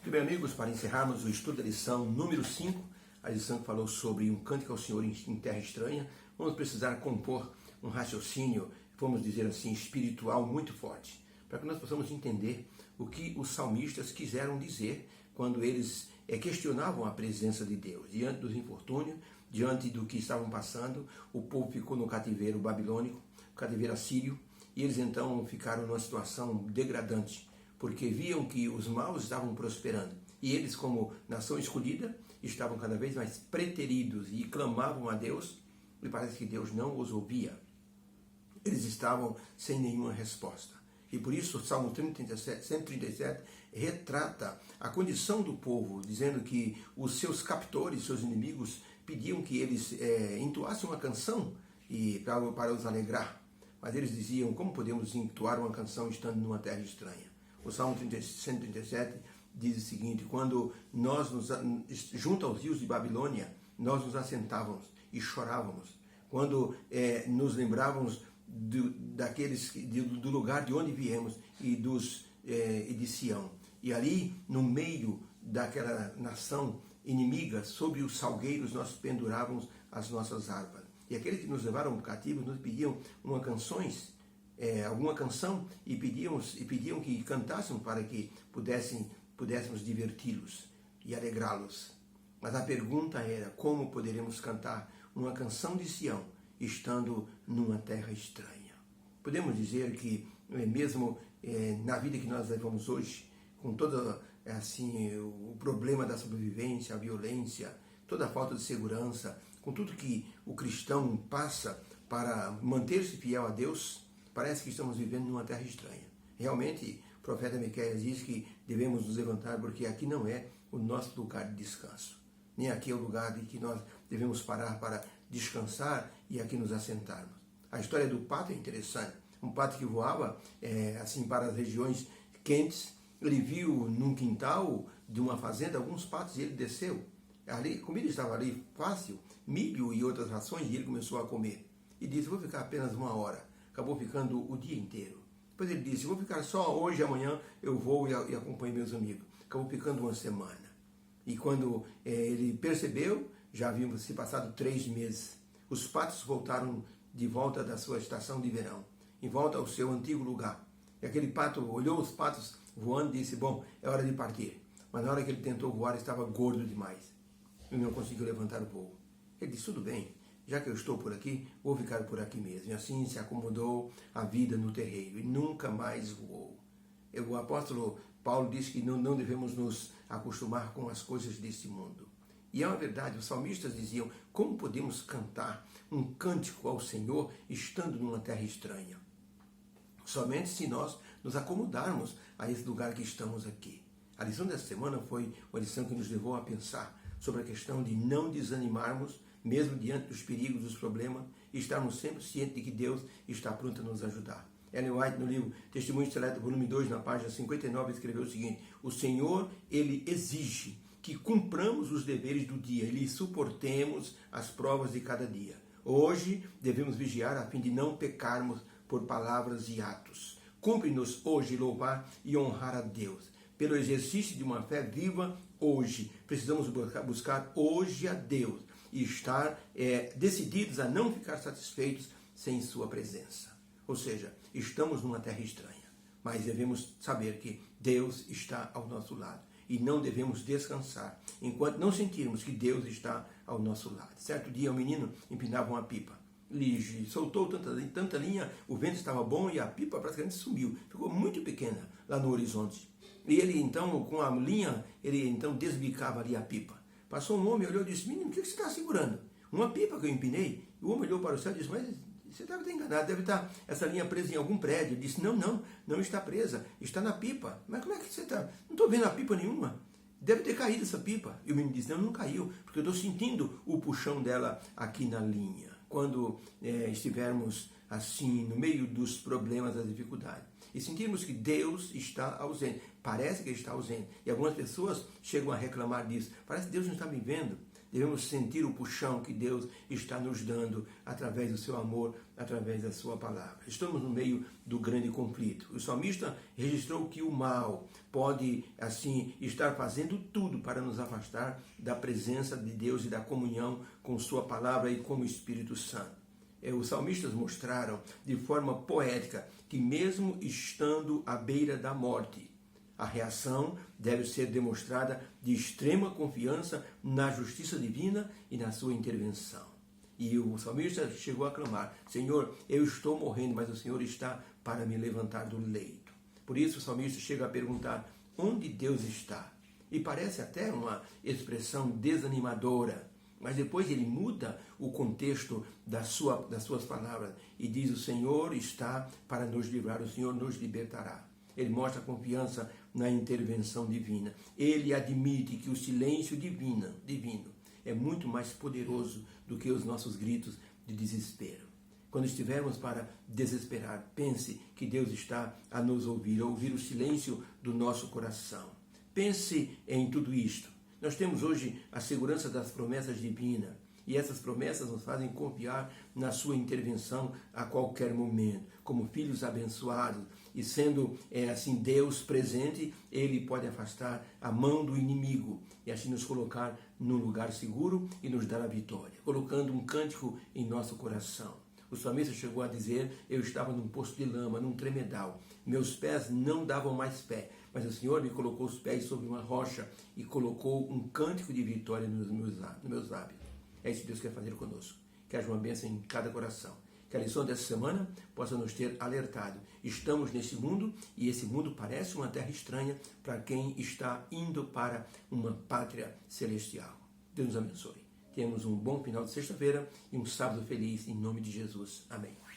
Muito bem, amigos, para encerrarmos o estudo da lição número 5, a lição que falou sobre um cântico ao Senhor em terra estranha, vamos precisar compor um raciocínio, vamos dizer assim, espiritual muito forte, para que nós possamos entender o que os salmistas quiseram dizer quando eles questionavam a presença de Deus. Diante dos infortúnios, diante do que estavam passando, o povo ficou no cativeiro babilônico, cativeiro assírio, e eles então ficaram numa situação degradante, porque viam que os maus estavam prosperando. E eles, como nação escolhida, estavam cada vez mais preteridos e clamavam a Deus, e parece que Deus não os ouvia. Eles estavam sem nenhuma resposta. E por isso o Salmo 137 retrata a condição do povo, dizendo que os seus captores, seus inimigos, pediam que eles entoassem uma canção para os alegrar. Mas eles diziam, como podemos entoar uma canção estando numa terra estranha? O Salmo 137 diz o seguinte: quando nós, junto aos rios de Babilônia, nós nos assentávamos e chorávamos. Quando nos lembrávamos do lugar de onde viemos e de Sião. E ali, no meio daquela nação inimiga, sobre os salgueiros, nós pendurávamos as nossas harpas. E aqueles que nos levaram cativos nos pediam alguma canção e pediam que cantássemos para que pudéssemos diverti-los e alegrá-los. Mas a pergunta era: como poderemos cantar uma canção de Sião estando numa terra estranha? Podemos dizer que mesmo na vida que nós levamos hoje, com todo o problema da sobrevivência, a violência, toda a falta de segurança, com tudo que o cristão passa para manter-se fiel a Deus, parece que estamos vivendo numa terra estranha. Realmente, o profeta Miqueias diz que devemos nos levantar porque aqui não é o nosso lugar de descanso. Nem aqui é o lugar em que nós devemos parar para descansar e aqui nos assentarmos. A história do pato é interessante. Um pato que voava para as regiões quentes, ele viu num quintal de uma fazenda alguns patos e ele desceu. Ali, a comida estava ali fácil, milho e outras rações, e ele começou a comer. E disse: vou ficar apenas 1 hora. Acabou ficando o dia inteiro. Depois ele disse: vou ficar só hoje, amanhã eu vou e acompanho meus amigos. Acabou ficando 1 semana. E quando ele percebeu, já haviam se passado 3 meses. Os patos voltaram de volta da sua estação de verão, em volta ao seu antigo lugar. E aquele pato olhou os patos voando e disse: bom, é hora de partir. Mas na hora que ele tentou voar, estava gordo demais e não conseguiu levantar o voo. Ele disse: tudo bem, já que eu estou por aqui, vou ficar por aqui mesmo. E assim se acomodou a vida no terreiro e nunca mais voou. O apóstolo Paulo diz que não devemos nos acostumar com as coisas deste mundo. E é uma verdade, os salmistas diziam: como podemos cantar um cântico ao Senhor estando numa terra estranha? Somente se nós nos acomodarmos a esse lugar que estamos aqui. A lição dessa semana foi uma lição que nos levou a pensar sobre a questão de não desanimarmos, mesmo diante dos perigos, dos problemas, e estarmos sempre cientes de que Deus está pronto a nos ajudar. Ellen White, no livro Testemunho Seleto, volume 2, na página 59, escreveu o seguinte: o Senhor, Ele exige que cumpramos os deveres do dia, Ele suportemos as provas de cada dia. Hoje devemos vigiar a fim de não pecarmos por palavras e atos. Cumpre-nos hoje louvar e honrar a Deus. Pelo exercício de uma fé viva hoje, precisamos buscar hoje a Deus e estar decididos a não ficar satisfeitos sem sua presença. Ou seja, estamos numa terra estranha, mas devemos saber que Deus está ao nosso lado e não devemos descansar enquanto não sentirmos que Deus está ao nosso lado. Certo dia, um menino empinava uma pipa. Ele soltou tanta linha, o vento estava bom e a pipa praticamente sumiu, ficou muito pequena lá no horizonte. E ele então, com a linha, ele então desbicava ali a pipa. Passou um homem, olhou e disse: menino, o que você está segurando? Uma pipa que eu empinei. E o homem olhou para o céu e disse: mas você deve estar enganado, deve estar essa linha presa em algum prédio. Ele disse: não está presa, está na pipa. Mas como é que você está? Não estou vendo a pipa nenhuma. Deve ter caído essa pipa. E o menino disse: não caiu, porque eu estou sentindo o puxão dela aqui na linha. Quando estivermos assim, no meio dos problemas, das dificuldades, e sentirmos que Deus está ausente, parece que Ele está ausente, e algumas pessoas chegam a reclamar disso: parece que Deus não está me vendo, devemos sentir o puxão que Deus está nos dando através do seu amor, através da sua palavra. Estamos no meio do grande conflito. O salmista registrou que o mal pode, assim, estar fazendo tudo para nos afastar da presença de Deus e da comunhão com sua palavra e com o Espírito Santo. Os salmistas mostraram de forma poética que mesmo estando à beira da morte, a reação deve ser demonstrada de extrema confiança na justiça divina e na sua intervenção. E o salmista chegou a clamar: Senhor, eu estou morrendo, mas o Senhor está para me levantar do leito. Por isso o salmista chega a perguntar: onde Deus está? E parece até uma expressão desanimadora, mas depois ele muda o contexto das suas palavras e diz: o Senhor está para nos livrar, o Senhor nos libertará. Ele mostra confiança na intervenção divina. Ele admite que o silêncio divino é muito mais poderoso do que os nossos gritos de desespero. Quando estivermos para desesperar, pense que Deus está a nos ouvir, a ouvir o silêncio do nosso coração. Pense em tudo isto. Nós temos hoje a segurança das promessas divinas. E essas promessas nos fazem confiar na sua intervenção a qualquer momento. Como filhos abençoados e sendo assim Deus presente, Ele pode afastar a mão do inimigo e assim nos colocar num lugar seguro e nos dar a vitória, colocando um cântico em nosso coração. O salmista chegou a dizer: eu estava num poço de lama, num tremedal. Meus pés não davam mais pé, mas o Senhor me colocou os pés sobre uma rocha e colocou um cântico de vitória nos meus lábios. É isso que Deus quer fazer conosco. Que haja uma bênção em cada coração. Que a lição dessa semana possa nos ter alertado. Estamos nesse mundo e esse mundo parece uma terra estranha para quem está indo para uma pátria celestial. Deus nos abençoe. Temos um bom final de sexta-feira e um sábado feliz em nome de Jesus. Amém.